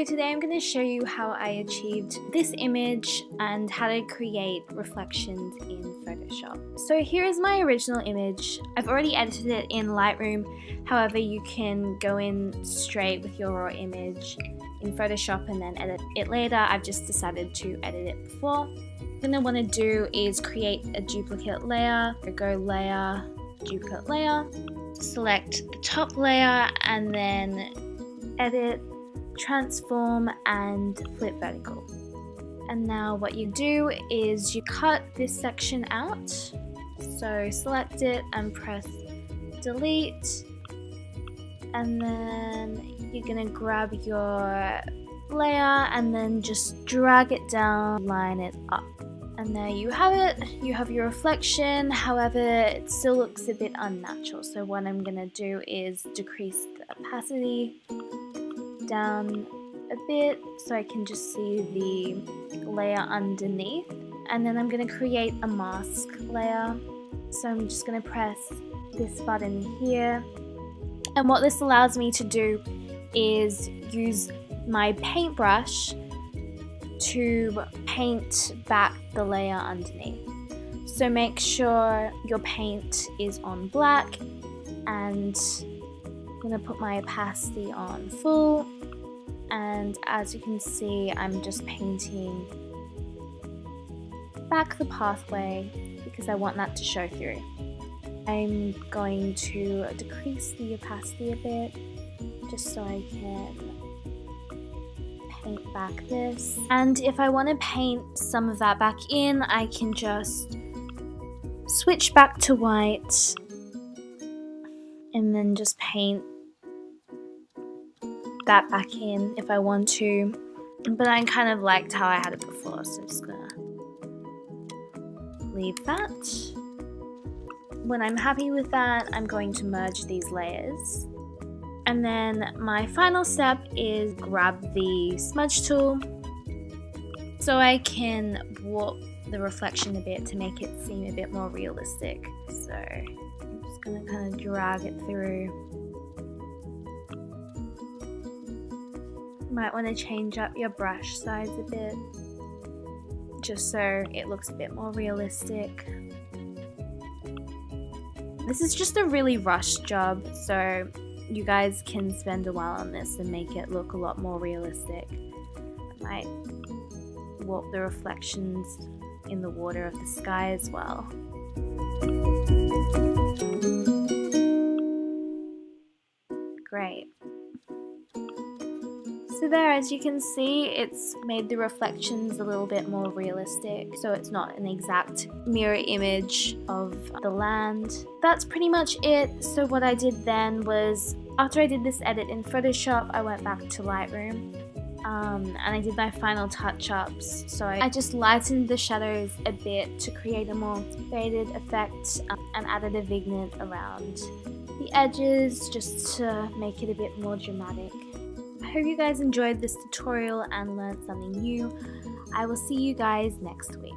So today I'm going to show you how I achieved this image and how to create reflections in Photoshop. So here is my original image. I've already edited it in Lightroom, however you can go in straight with your raw image in Photoshop and then edit it later. I've just decided to edit it before. What I'm going to want to do is create a duplicate layer. Go layer, duplicate layer, select the top layer and then edit, transform and flip vertical. And now what you do is you cut this section out. So select it and press delete, and then you're gonna grab your layer and then just drag it down, line it up. And there you have it. You have your reflection, however it still looks a bit unnatural. So what I'm gonna do is decrease the opacity down a bit so I can just see the layer underneath, and then I'm going to create a mask layer. So I'm just going to press this button here, and what this allows me to do is use my paintbrush to paint back the layer underneath. So make sure your paint is on black, and I'm going to put my opacity on full, and as you can see I'm just painting back the pathway because I want that to show through. I'm going to decrease the opacity a bit just so I can paint back this, and if I want to paint some of that back in I can just switch back to white and then just paint that back in if I want to, but I kind of liked how I had it before, so I'm just gonna leave that. When I'm happy with that, I'm going to merge these layers, and then my final step is grab the smudge tool so I can warp the reflection a bit to make it seem a bit more realistic. So I'm just gonna kind of drag it through. Might want to change up your brush size a bit just so it looks a bit more realistic. This is just a really rushed job, so you guys can spend a while on this and make it look a lot more realistic. I might warp the reflections in the water of the sky as well. Great. So there, as you can see, it's made the reflections a little bit more realistic, so it's not an exact mirror image of the land. That's pretty much it. So what I did then was, after I did this edit in Photoshop, I went back to Lightroom and I did my final touch-ups. So I just lightened the shadows a bit to create a more faded effect and added a vignette around the edges just to make it a bit more dramatic. I hope you guys enjoyed this tutorial and learned something new. I will see you guys next week.